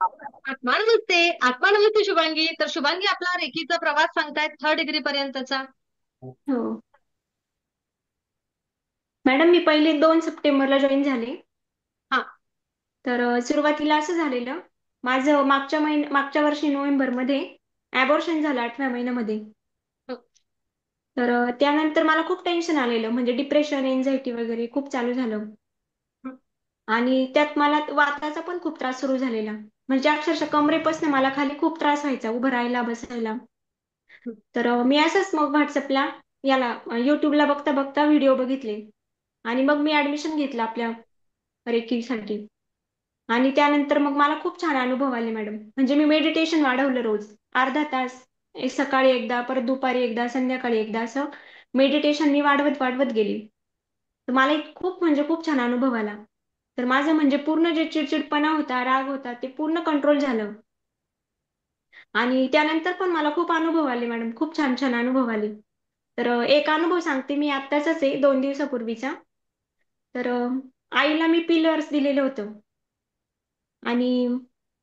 आत्मा नमस्ते. आत्मा नमस्ते शुभांगी. तर शुभांगी, आपला रेकीचा प्रवास सांगतायत 3rd डिग्री पर्यंतचा. हो मॅडम, मी पहिले 2 सप्टेंबरला जॉईन झाले. हा. तर सुरुवातीला असं झालेलं. माझं मागच्या वर्षी नोव्हेंबरमध्ये ॲबॉर्शन झालं 8व्या महिन्यामध्ये. तर त्यानंतर मला खूप टेन्शन आलेलं, म्हणजे डिप्रेशन, एन्झायटी वगैरे खूप चालू झालं. आणि त्यात मला वाताचा पण खूप त्रास सुरू झालेला. म्हणजे अक्षरशः कमरेपासून मला खाली खूप त्रास व्हायचा, उभं राहायला बसायला. तर मी असंच मग व्हॉट्सअपला याला युट्यूबला बघता बघता व्हिडिओ बघितले. आणि मग मी ऍडमिशन घेतलं आपल्या रेकीसाठी. आणि त्यानंतर मग मला खूप छान अनुभव आले मॅडम. म्हणजे मी मेडिटेशन वाढवलं रोज अर्धा तास. सकाळी एकदा, परत दुपारी एकदा, संध्याकाळी एकदा, असं मेडिटेशन मी वाढवत वाढवत गेली. तर मला खूप म्हणजे खूप छान अनुभव आला. तर माझं म्हणजे पूर्ण जे चिडचिडपणा होता, राग होता, ते पूर्ण कंट्रोल झालं. आणि त्यानंतर पण मला खूप अनुभव आले मॅडम, खूप छान छान अनुभव आले. तर एक अनुभव सांगते मी आत्ताचाच आहे, 2 दिवसापूर्वीचा. तर आईला मी पिलर्स दिलेलं होतं. आणि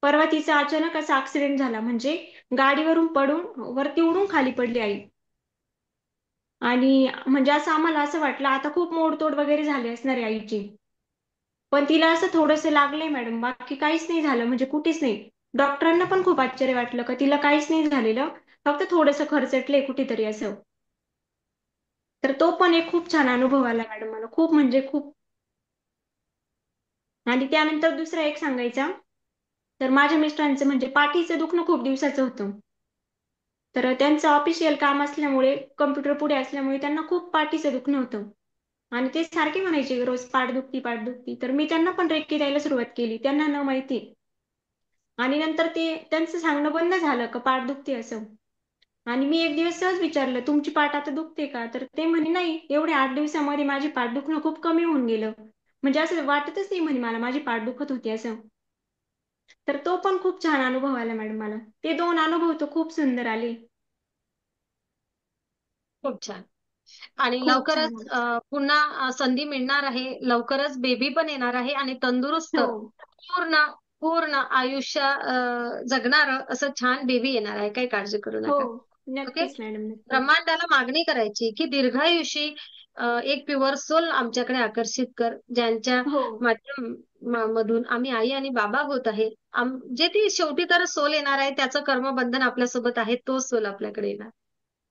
परवा तिचा अचानक असा ऍक्सिडेंट झाला. म्हणजे गाडीवरून पडून वरती उडून खाली पडली आई. आणि म्हणजे असं आम्हाला असं वाटलं आता खूप मोडतोड वगैरे झाली असणार आहे आईची. पण तिला असं थोडंसं लागलंय मॅडम, बाकी काहीच नाही झालं, म्हणजे कुठेच नाही. डॉक्टरांना पण खूप आश्चर्य वाटलं का तिला काहीच नाही झालेलं, फक्त थोडंसं खरचटलंय कुठेतरी असं. तर तो पण एक खूप छान अनुभव आला मॅडम मला, खूप म्हणजे खूप. आणि त्यानंतर दुसरा एक सांगायचा. तर माझ्या मिस्टरांचं म्हणजे पाठीचं दुखणं खूप दिवसाचं होतं. तर त्यांचं ऑफिशियल काम असल्यामुळे, कम्प्युटर पुढे असल्यामुळे त्यांना खूप पाठीचं दुखणं होतं. आणि ते सारखे म्हणायचे रोज पाठ दुखती पाठ दुखती. तर मी त्यांना पण रेक्की द्यायला सुरुवात केली, त्यांना न माहिती. आणि नंतर ते त्यांचं सांगणं बंद झालं का पाठ दुखते असं. आणि मी एक दिवस सहज विचारलं, तुमची पाठ आता दुखते का? तर ते म्हणे नाही, एवढ्या 8 दिवसामध्ये माझी पाठ दुखणं खूप कमी होऊन गेलं. म्हणजे असं वाटतच नाही म्हणे मला माझी पाठ दुखत होती असं. तर तो पण खूप छान अनुभव आला मॅडम मला. ते 2 अनुभव तर खूप सुंदर आले. खूप छान. आणि खूप छान लवकरच आले. पुन्हा संधी मिळणार आहे. लवकरच बेबी पण येणार आहे आणि तंदुरुस्त हो. पूर्ण पूर्ण आयुष्य जगणार असं छान बेबी येणार आहे. काही काळजी करू हो. नका. ओके. नक्कीच मॅडम, नक्कीच. ब्रह्मांडाला मागणी करायची की दीर्घायुषी एक प्युअर सोल आमच्याकडे आकर्षित कर, ज्यांच्या हो. मधून आम्ही आई आणि बाबा होत आहे. जे ती शेवटी तर सोल येणार आहे, त्याचं कर्मबंधन आपल्यासोबत आहे, तो सोल आपल्याकडे येणार.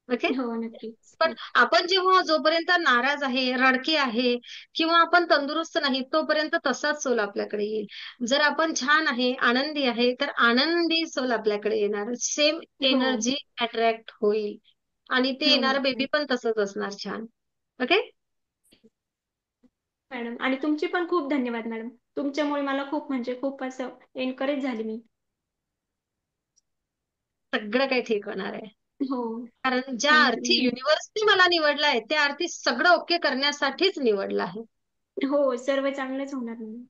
ओके. हो, नक्कीच. पण आपण जेव्हा जोपर्यंत नाराज आहे, रडके आहे किंवा आपण तंदुरुस्त नाही, तोपर्यंत तसाच सोल आपल्याकडे येईल. जर आपण छान आहे, आनंदी आहे, तर आनंदी सोल आपल्याकडे येणार. सेम हो. एनर्जी अट्रॅक्ट होईल आणि ते हो येणारं बेबी मॅडम. पण तसंच असणार छान. ओके. मॅडम, आणि तुमचे पण खूप धन्यवाद मॅडम. तुमच्यामुळे मला खूप म्हणजे खूप असं एनकरेज झाले मी. सगळं काही ठीक होणार आहे. हो. कारण ज्या थँक्यू अर्थी मॅडम. युनिव्हर्सने मला निवडलाय, त्या अर्थी सगळं ओके करण्यासाठीच निवडलं आहे. हो, सर्व चांगलंच होणार मॅडम.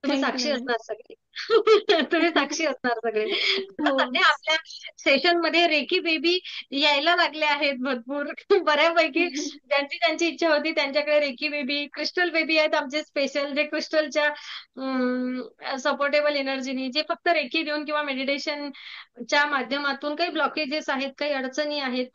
तुम्ही थँक्यू साक्षी मॅडम. असणार सगळे. तुम्ही साक्षी असणार सगळे. हो. सध्या आपल्या सेशन मध्ये रेकी बेबी यायला लागले आहेत भरपूर. बऱ्यापैकी ज्यांची ज्यांची इच्छा होती त्यांच्याकडे रेकी बेबी, क्रिस्टल बेबी आहेत आमचे स्पेशल, जे क्रिस्टलच्या सपोर्टेबल एनर्जीनी, जे फक्त रेकी देऊन किंवा मेडिटेशनच्या माध्यमातून काही ब्लॉकेजेस आहेत, काही अडचणी आहेत,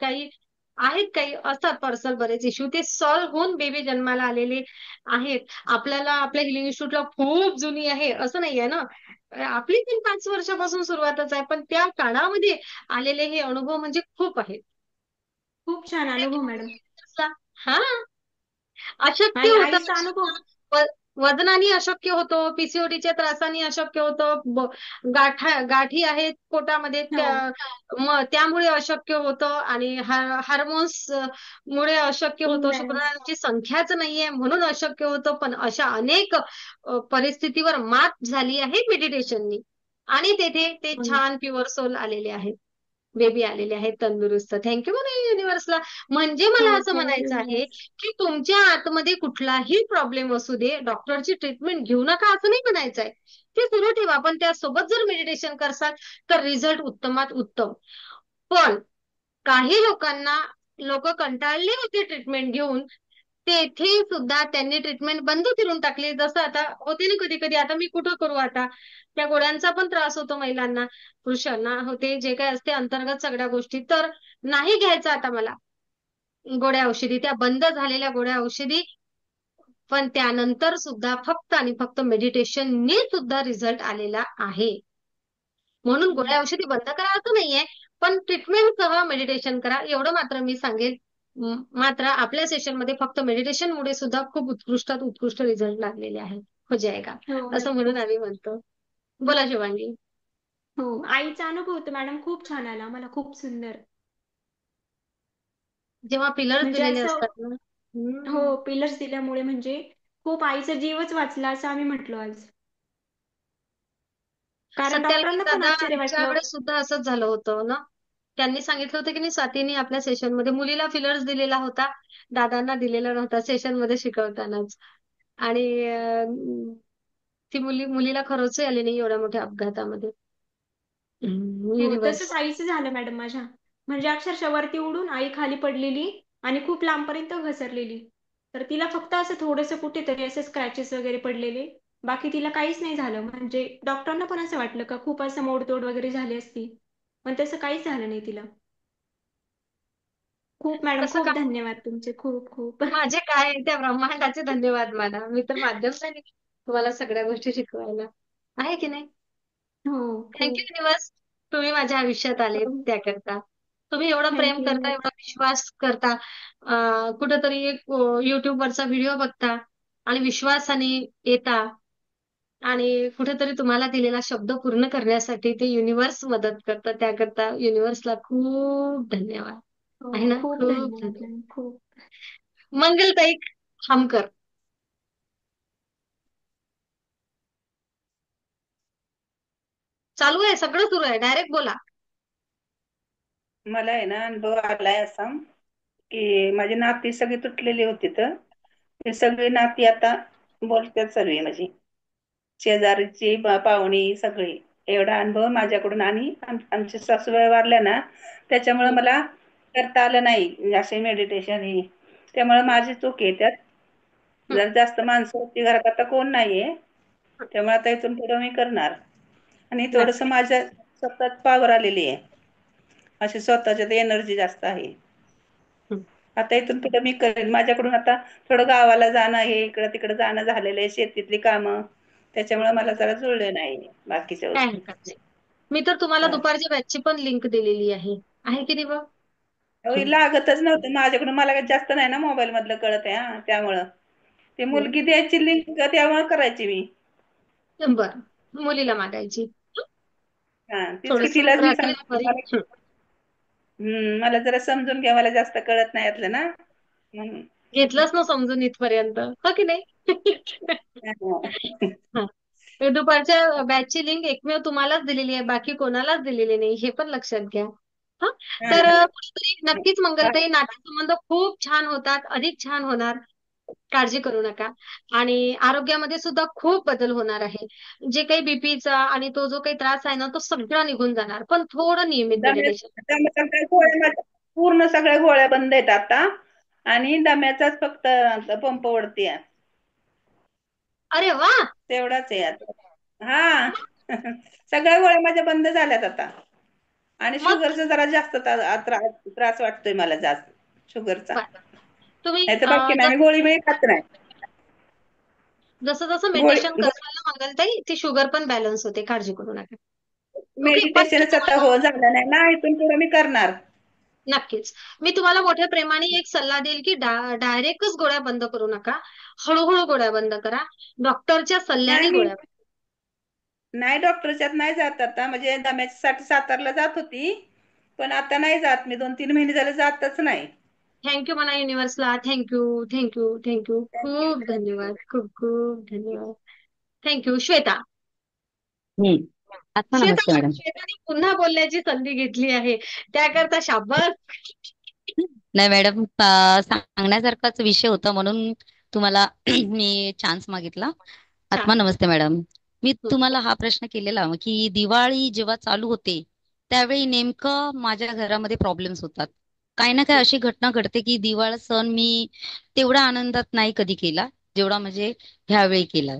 काही असतात पर्सनल बरेच इश्यू, ते सॉल्व्ह होऊन बेबी जन्माला आलेले आहेत. आपल्याला आपल्या हिलिंग इन्स्टिट्यूटला खूप जुनी आहे असं नाहीये ना. आपली पण 5 वर्षापासून सुरुवातच आहे, पण त्या काळामध्ये आलेले हे अनुभव म्हणजे खूप आहेत. खूप छान अनुभव मॅडम. हा. अशक्य आणि होतं. आईचा अनुभव. वजनाने अशक्य होतं, पीसीओडीच्या त्रासाने अशक्य होतं, गाठी आहेत पोटामध्ये हो. त्यामुळे अशक्य होतं आणि हार्मोन्स मुळे अशक्य होतं, इम्बॅलन्स. शुक्राणूंची संख्याच नाहीये म्हणून अशक्य होतं. पण अशा अनेक परिस्थितीवर मात झाली आहे मेडिटेशननी आणि तेथे ते छान प्युअर सोल आलेले आहेत. बेबी आलेले आहेत तंदुरुस्त. थँक्यू म्हणा युनिव्हर्सला. म्हणजे हो, मला असं थँक्यू म्हणायचं आहे युनिवर्स. की तुमच्या आतमध्ये कुठलाही प्रॉब्लेम असू दे, डॉक्टरची ट्रीटमेंट घेऊ नका असं नाही म्हणायचं आहे. ते सुरू ठेवा. पण त्यासोबत जर मेडिटेशन करसाल तर रिझल्ट उत्तमात उत्तम. पण काही लोकांना, लोक कंटाळले होते ट्रीटमेंट घेऊन, तेथे सुद्धा त्यांनी ट्रीटमेंट बंद करून टाकली. जसं आता होते ना कधी कधी, आता मी कुठं करू आता, त्या गोळ्यांचा पण त्रास होतो महिलांना, पुरुषांना होते, जे काही असते अंतर्गत सगळ्या गोष्टी, तर नाही घ्यायचं आता मला गोळ्या औषधी, त्या बंद झालेल्या गोळ्या औषधी. पण त्यानंतर सुद्धा फक्त आणि फक्त मेडिटेशनने सुद्धा रिझल्ट आलेला आहे. म्हणून गोळ्या औषधी बंद करा असं नाहीये, पण ट्रीटमेंट सह मेडिटेशन करा एवढं मात्र मी सांगेल. मात्र आपल्या सेशनमध्ये फक्त मेडिटेशनमुळे सुद्धा खूप उत्कृष्टात उत्कृष्ट रिझल्ट लागलेले आहे. हो जाएगा हो, असं म्हणून नक्कीच. आम्ही म्हणतो. बोला शिवांगी. हो, आईचा अनुभव होता मॅडम, खूप छान आला मला, खूप सुंदर. जेव्हा पिलर्स म्हणजे दिलेले असं, असतात ना. हो, हम्म. पिलर्स दिल्यामुळे म्हणजे खूप आईचा जीवच वाचला असं आम्ही म्हटलो आज. कारण सत्यालाल डॉक्टरांना पण आश्चर्य दादाच्या वाटलं. वेळेस सुद्धा असंच झालं होतं ना. त्यांनी सांगितलं होतं की नाही, स्वातीने आपल्या सेशनमध्ये मुलीला फिलर्स दिलेला होता, दादांना दिलेला नव्हता सेशनमध्ये शिकवतानाच. आणि ती मुलीला खरंच आली नाही एवढ्या मोठ्या अपघातामध्ये. हो, युनिव्हर्स. तसंच आईचं झालं मॅडम माझ्या. म्हणजे अक्षरशः वरती उडून आई खाली पडलेली आणि खूप लांबपर्यंत घसरलेली. तर तिला फक्त असं थोडंसं कुठेतरी असं स्क्रॅचेस वगैरे पडलेले. बाकी तिला काहीच नाही झालं. म्हणजे डॉक्टरांना पण असं वाटलं का खूप असं मोडतोड वगैरे झाली असती. पण तसं काहीच झालं नाही तिला. खूप मॅडम, कसं खूप काय? धन्यवाद तुमचे, खूप खूप. माझे काय त्या ब्रह्मांडाचे धन्यवाद माना. मी तर माध्यम नाही तुम्हाला सगळ्या गोष्टी शिकवायला, आहे की नाही. हो, थँक्यू खूप. युनिव्हर्स. तुम्ही माझ्या आयुष्यात आले त्याकरता. तुम्ही एवढं प्रेम करता, थँक्यू. एवढा विश्वास करता. कुठंतरी एक युट्यूबवरचा व्हिडिओ बघता आणि विश्वासाने येता, आणि कुठेतरी तुम्हाला दिलेला शब्द पूर्ण करण्यासाठी ते युनिव्हर्स मदत करतं. त्याकरता युनिव्हर्सला खूप धन्यवाद. हो, आहे ना, खूप खूप धन्यवाद धन्यवाद. मॅम, खूप. मंगलताई खामकर. चालू आहे, सगळं सुरू आहे, डायरेक्ट बोला. मला आहे ना अनुभव आलाय असा की माझी नाती सगळी तुटलेली होती, तर ते सगळी नाती आता बोलतात सर्व, म्हणजे शेजारीची पाहुणी सगळी. एवढा अनुभव माझ्याकडून, आणि आमच्या सासूबाई वारल्या ना, त्याच्यामुळे हं, मला करता आलं नाही असे मेडिटेशन ही. त्यामुळे हं, माझी चूक आहे त्यात. हं. जर जास्त माणसं होती घरात, आता कोण नाहीये, त्यामुळे आता इथून पुढे मी करणार. आणि थोडस नक्की. माझ्या स्वतःत पॉवर आलेली आहे, अशी स्वतःच्यात एनर्जी जास्त आहे. हं. आता इथून पुढे मी करेन. माझ्याकडून आता थोडं गावाला जाणं, हे इकडं तिकडं जाणं झालेलं आहे, शेतीतली कामं, त्याच्यामुळे मला जरा जुळलं नाही बाकीच्या काय गोष्टी. हरकत नाही. मी तर तुम्हाला हा. दुपारच्या बॅचची पण लिंक दिलेली आहे की नाही बघ. अहो, हे लागतच नव्हतं माझ्याकडून, मला काही जास्त नाही ना मोबाईल मधलं कळत आहे, हा त्यामुळं ते मुलगी द्यायची लिंक, त्यामुळे करायची मी. बर, मुलीला मागायची. हा, तीच की थोडस तिलाच मी रात्री सांगते दुपारी. मला. मला जरा समजून घ्या, मला जास्त कळत नाही यातलं ना, म्हणून. घेतलंच ना समजून इथपर्यंत, हो की नाही. हा. हा. तर दुपारच्या बॅचची लिंक एकमेव तुम्हालाच दिलेली आहे, बाकी कोणालाच दिलेली नाही, हे पण लक्षात घ्या. हा. तर कुठेतरी नक्कीच मंगलताई, नातेसंबंध खूप छान होतात, अधिक छान होणार. काळजी करू नका. आणि आरोग्यामध्ये सुद्धा खूप बदल होणार आहे. जे काही बीपीचा आणि तो जो काही त्रास आहे ना, तो सगळा निघून जाणार, पण थोडं नियमित मेडिटेशन. दम्याच्या सगळ्या गोळ्या पूर्ण सगळ्या गोळ्या बंद आहेत आता, आणि दम्याचाच फक्त पंप वरती आहे. अरे वा. तेवढाच आहे आता. हा. सगळ्या गोळ्या माझ्या बंद झाल्यात आता. आणि मग शुगरचा जरा जास्त त्रास वाटतोय मला, जास्त शुगरचा. बर, तुम्ही नाही तर बाकी नाही, मी गोळी बिळी खात नाही. जसं जसं गोळी मेडिटेशन करताल ना मंगलताई, ती शुगर पण बॅलन्स होते, काळजी करू नका. ओके, पण मी मेडिटेशनच आता तुम्हाला हो झालं नाही ना, इथून पुढे मी करणार. नक्कीच, मी तुम्हाला मोठ्या प्रेमाने एक सल्ला देईल की डायरेक्टच गोळ्या बंद करू नका. हळूहळू गोळ्या बंद करा, डॉक्टरच्या नाही सल्ल्याने मी गोळ्या. नाही, डॉक्टरच्यात नाही जात आता, म्हणजे दम्यासाठी सातारला जात होती, पण आता नाही जात मी, 2-3 महिने झाले जातच नाही. थँक्यू म्हणा युनिव्हर्सला. थँक्यू, थँक्यू, थँक्यू, खूप धन्यवाद, खूप खूप धन्यवाद. थँक्यू श्वेता. हम्म. आता श्वेता, नमस्ते मॅडम. श्वेताने पुन्हा बोलण्याची संधी घेतली आहे, त्याकरता शाबास. नाही मॅडम, सांगण्यासारखाच विषय होता म्हणून तुम्हाला मी चान्स मागितला. आत्मा छान. नमस्ते मॅडम. मी हं. तुम्हाला हा प्रश्न केलेला की दिवाळी जेव्हा चालू होते त्यावेळी नेमकं माझ्या घरामध्ये प्रॉब्लेम्स होतात. काही ना काही अशी घटना घडते की दिवाळी सण मी तेवढ्या आनंदात नाही कधी केला जेवढा म्हणजे ह्यावेळी केला.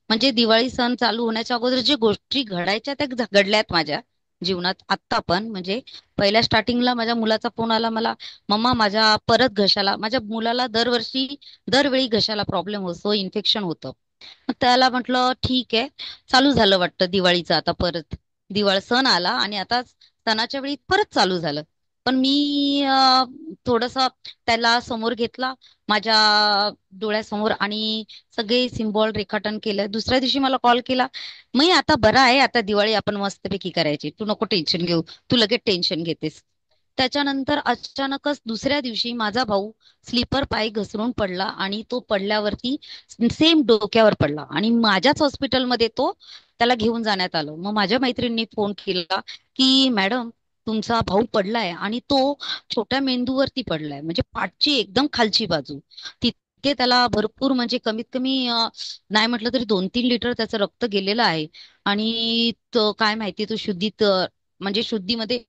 म्हणजे दिवाळी सण चालू होण्याच्या अगोदर जे गोष्टी घडायच्या त्या घडल्यात माझ्या जीवनात आत्ता पण. म्हणजे पहिल्या स्टार्टिंगला माझ्या मुलाचा फोन आला मला, मम्मा माझ्या परत घशाला, माझ्या मुलाला दरवेळी घशाला प्रॉब्लेम होतो, इन्फेक्शन होतं. मग त्याला म्हटलं ठीक आहे. चालू झालं वाटतं दिवाळीचं आता परत. दिवाळी सण आला आणि आता सणाच्या वेळी परत चालू झालं. पण मी थोडस त्याला समोर घेतला माझ्या डोळ्यासमोर आणि सगळे सिम्बॉल रेखाटन केलं. दुसऱ्या दिवशी मला कॉल केला, मी आता बरा आहे, आता दिवाळी आपण मस्तपैकी करायची, तू नको टेन्शन घेऊ, तू लगेच टेन्शन घेतेस. त्याच्यानंतर अचानकच दुसऱ्या दिवशी माझा भाऊ स्लीपर पाय घसरून पडला आणि तो पडल्यावरती सेम डोक्यावर पडला आणि माझ्याच हॉस्पिटलमध्ये तो त्याला घेऊन जाण्यात आलं. मग माझ्या मैत्रिणींनी फोन केला की मॅडम तुमचा भाऊ पडलाय आणि तो छोट्या मेंदूवरती पडलाय, म्हणजे पाठची एकदम खालची बाजू. तिथे त्याला भरपूर म्हणजे कमीत कमी नाही म्हटलं तरी 2-3 लिटर त्याचं रक्त गेलेलं आहे. आणि काय माहिती तो शुद्धीत म्हणजे शुद्धीमध्ये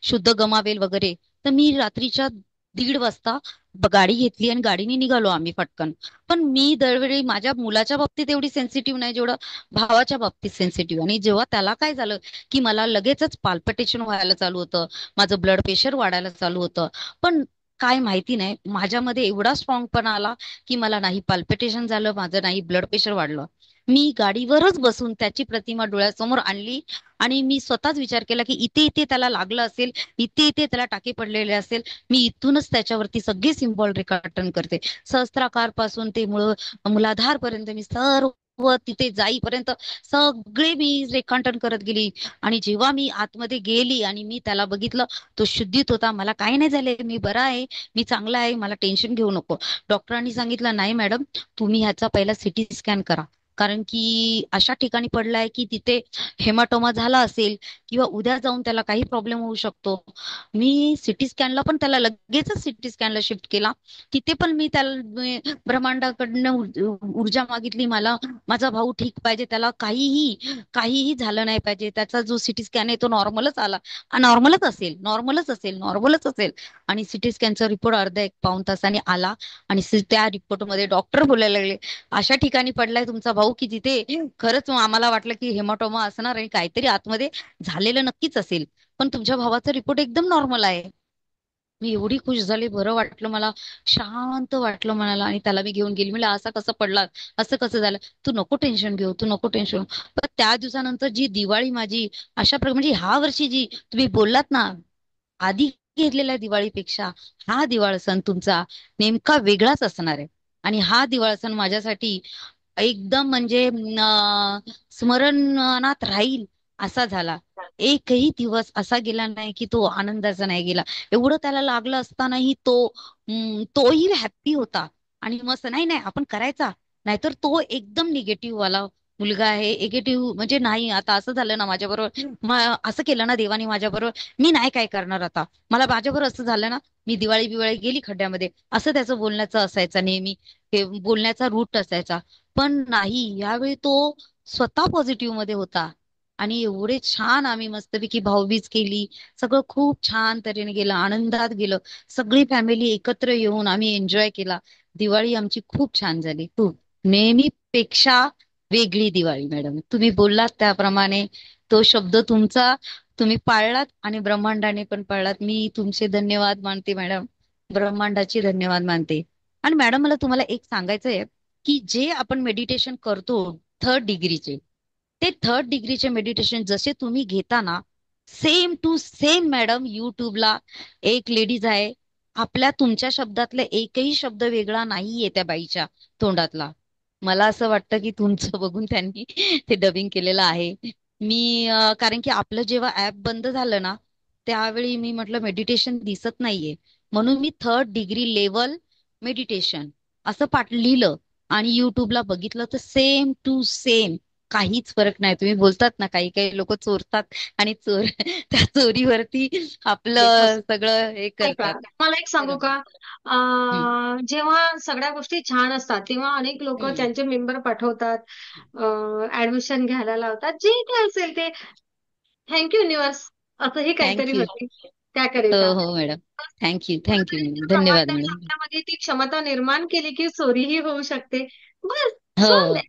शुद्ध गमावेल वगैरे. तर मी रात्रीच्या 1:30 वाजता गाडी घेतली आणि गाडीने निघालो आम्ही फटकन. पण मी दरवेळी माझ्या मुलाच्या बाबतीत एवढी सेन्सिटिव्ह नाही जेवढं भावाच्या बाबतीत सेन्सिटिव्ह. आणि जेव्हा त्याला काय झालं की मला लगेचच पाल्पिटेशन व्हायला चालू होतं, माझं ब्लड प्रेशर वाढायला चालू होतं. पण काय माहिती नाही माझ्यामध्ये एवढा स्ट्रॉंगपणा आला की मला नाही पाल्पिटेशन झालं, माझं नाही ब्लड प्रेशर वाढलं. मी गाडीवरच बसून त्याची प्रतिमा डोळ्यासमोर आणली आणि मी स्वतःच विचार केला की इथे इथे त्याला लागलं असेल, इथे इथे त्याला टाके पडलेले असेल, मी इथूनच त्याच्यावरती सगळे सिम्बॉल रेखाटन करते. सहस्त्राकार पासून ते मुलाधार पर्यंत मी सर्व तिथे जाईपर्यंत सगळे मी रेखाटन करत गेली. आणि जेव्हा मी आतमध्ये गेली आणि मी त्याला बघितलं, तो शुद्धीत होता, मला काही नाही झाले, मी बरा आहे, मी चांगला आहे, मला टेन्शन घेऊ नको. डॉक्टरांनी सांगितलं नाही मॅडम तुम्ही ह्याचा पहिला सिटी स्कॅन करा, कारण की अशा ठिकाणी पडलाय की तिथे हेमाटोमा झाला असेल किंवा उद्या जाऊन त्याला काही प्रॉब्लेम होऊ शकतो. मी सिटी स्कॅनला पण त्याला लगेचच सिटी स्कॅनला शिफ्ट केला. तिथे पण मी त्याला ब्रह्मांडाकडनं ऊर्जा मागितली, मला माझा भाऊ ठीक पाहिजे, त्याला काहीही काहीही झालं नाही पाहिजे, त्याचा जो सिटी स्कॅन आहे तो नॉर्मलच आला, नॉर्मलच असेल, नॉर्मलच असेल, नॉर्मलच असेल. आणि सिटी स्कॅनचा रिपोर्ट अर्धा एक पाऊण तासाने आला आणि त्या रिपोर्ट मध्ये डॉक्टर बोलायला लागले अशा ठिकाणी पडलाय तुमचा भाऊ की जिथे खरंच आम्हाला वाटलं की हेमाटोमा असणार आणि काहीतरी आतमध्ये झालेलं नक्कीच असेल, पण तुमच्या भावाचा रिपोर्ट एकदम नॉर्मल आहे. मी एवढी खुश झाली, बरं वाटलं मला, शांत वाटलं मनाला. आणि त्याला मी घेऊन गेली, मला असा कसं पडला, असं कसं झालं, तू नको टेन्शन घेऊ, तू नको टेन्शन घेऊ. पण त्या दिवसानंतर जी दिवाळी माझी अशा प्रकारे म्हणजे ह्या वर्षी जी तुम्ही बोललात ना आधी घेतलेल्या दिवाळीपेक्षा हा दिवाळ सण तुमचा नेमका वेगळाच असणार आहे. आणि हा दिवाळ सण माझ्यासाठी एकदम म्हणजे स्मरणात राहील असा झाला. एकही दिवस असा गेला नाही की तो आनंदाचा नाही गेला. एवढं त्याला लागलं असतानाही तोही हॅप्पी होता. आणि मस्त नाही नाही आपण करायचा, नाहीतर तो एकदम निगेटिव्ह वाला मुलगा आहे. निगेटिव्ह म्हणजे नाही, आता असं झालं ना माझ्याबरोबर, असं केलं ना देवाने माझ्याबरोबर, मी नाही काय करणार आता, मला माझ्याबरोबर असं झालं ना, मी दिवाळी बिवाळी गेली खड्ड्यामध्ये, असं त्याचं बोलण्याचं असायचं नेहमी, हे बोलण्याचा रूट असायचा. पण नाही, यावेळी तो स्वतः पॉझिटिव्ह मध्ये होता. आणि एवढे छान आम्ही मस्तपैकी भाऊबीज केली, सगळं खूप छान तऱ्हेने गेलं, आनंदात गेलं. सगळी फॅमिली एकत्र येऊन आम्ही एन्जॉय केला. दिवाळी आमची खूप छान झाली, खूप. नेहमीपेक्षा वेगळी दिवाळी मॅडम, तुम्ही बोललात त्याप्रमाणे तो शब्द तुमचा तुम्ही पाळलात आणि ब्रह्मांडाने पण पाळलात. मी तुमचे धन्यवाद मानते मॅडम, ब्रह्मांडाचे धन्यवाद मानते. आणि मॅडम मला तुम्हाला एक सांगायचं की जे आपण मेडिटेशन करतो 3rd डिग्रीचे, ते 3rd डिग्रीचे मेडिटेशन जसे तुम्ही घेता ना, सेम टू सेम मॅडम युट्यूबला एक लेडीज आहे, आपल्या तुमच्या शब्दातले एकही शब्द वेगळा नाहीये त्या बाईच्या तोंडातला. मला असं वाटतं की तुमचं बघून त्यांनी ते डबिंग केलेलं आहे. मी कारण की आपलं जेव्हा ऍप बंद झालं ना, त्यावेळी मी म्हटलं मेडिटेशन दिसत नाहीये, म्हणून मी 3rd डिग्री लेवल मेडिटेशन असं लिहिलं आणि युट्यूबला बघितलं तर सेम टू सेम, काहीच फरक नाही. तुम्ही बोलतात ना काही काही लोक चोरतात आणि चोर त्या चोरीवरती आपलं सगळं हे ऐका, करतात. मला एक सांगू बरोबर. का? हम्म, जेव्हा सगळ्या गोष्टी छान असतात तेव्हा अनेक लोक हम्म, त्यांचे मेंबर पाठवतात, ऍडमिशन घ्यायला लावतात, जे काय असेल ते. थँक्यू युनिव्हर्स, असंही काहीतरी थँक्यू. होते. त्याकडे हो जा. हो मॅडम. थँक्यू परत मॅडम. प्रवास धन्यवाद त्यांनी मॅडम. आपल्यामध्ये ती क्षमता निर्माण केली की चोरीही होऊ शकते. बस सोडून हो द्या.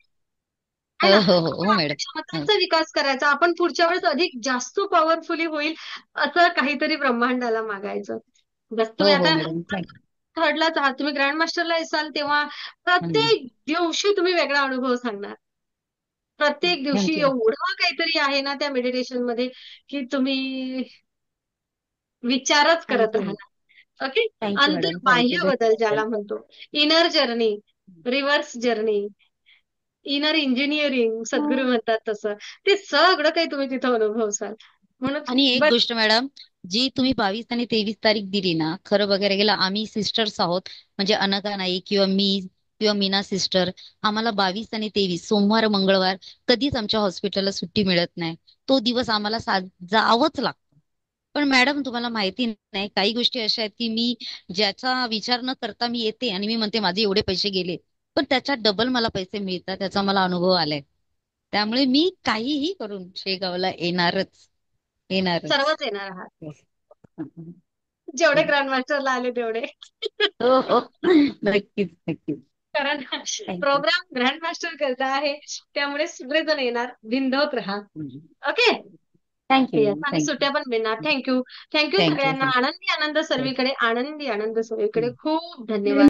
है ना? हो हो आपण हो आपल्या मॅडम. हो क्षमतांचा विकास करायचा. आपण पुढच्या वेळेस अधिक जास्त पॉवरफुली होईल असं काहीतरी ब्रह्मांडाला मागायचं. जसं तुम्ही हो आता मॅडम. थर्डलाच आहात, तुम्ही ग्रँड मास्टरला असाल तेव्हा प्रत्येक दिवशी तुम्ही वेगळा अनुभव सांगणार. प्रत्येक दिवशी थँक्यू. एवढं काहीतरी आहे ना त्या मेडिटेशन मध्ये की तुम्ही विचारच करत थँक्यू. राहणार. ओके. थँक्यू अंतर मॅडम. थँक्यू. बाह्य बदल ज्याला म्हणतो. Inner journey, reverse journey, inner engineering सद्गुरू म्हणतात तसं. ते सगळं काही तुम्ही तिथं अनुभवसाल. म्हणून आणि एक बस गोष्ट मॅडम, जी तुम्ही 22 आणि 23 तारीख दिली ना, खरं बघायला गेलं आम्ही सिस्टर्स आहोत. म्हणजे अनघा नाईक किंवा मी किंवा मीना सिस्टर, आम्हाला 22 आणि 23 सोमवार मंगळवार कधीच आमच्या हॉस्पिटलला सुट्टी मिळत नाही. तो दिवस आम्हाला जावंच लागतं. पण मॅडम तुम्हाला माहिती नाही, काही गोष्टी अशा आहेत की मी ज्याचा विचार न करता मी येते आणि मी म्हणते माझे एवढे पैसे गेले, पण त्याच्यात डबल मला पैसे मिळतात, त्याचा मला अनुभव आलाय. त्यामुळे मी काहीही करून शेगावला येणारच. येणारच. सर्वच येणार आहात. जेवढे ग्रँड मास्टरला आले तेवढे. हो हो. नक्कीच नक्कीच. कारण थँक्यू. प्रोग्राम ग्रँड मास्टर करता आहे त्यामुळे सगळेजण येणार. बिनधास्त राहा. ओके. Thank you yes ma'am. आणि थँक्यू. सुट्ट्या पण मिळणार. थँक्यू. Thank you thank you. सगळ्यांना. आनंदी आनंद सर्वीकडे. आनंदी आनंद सगळीकडे. खूप धन्यवाद.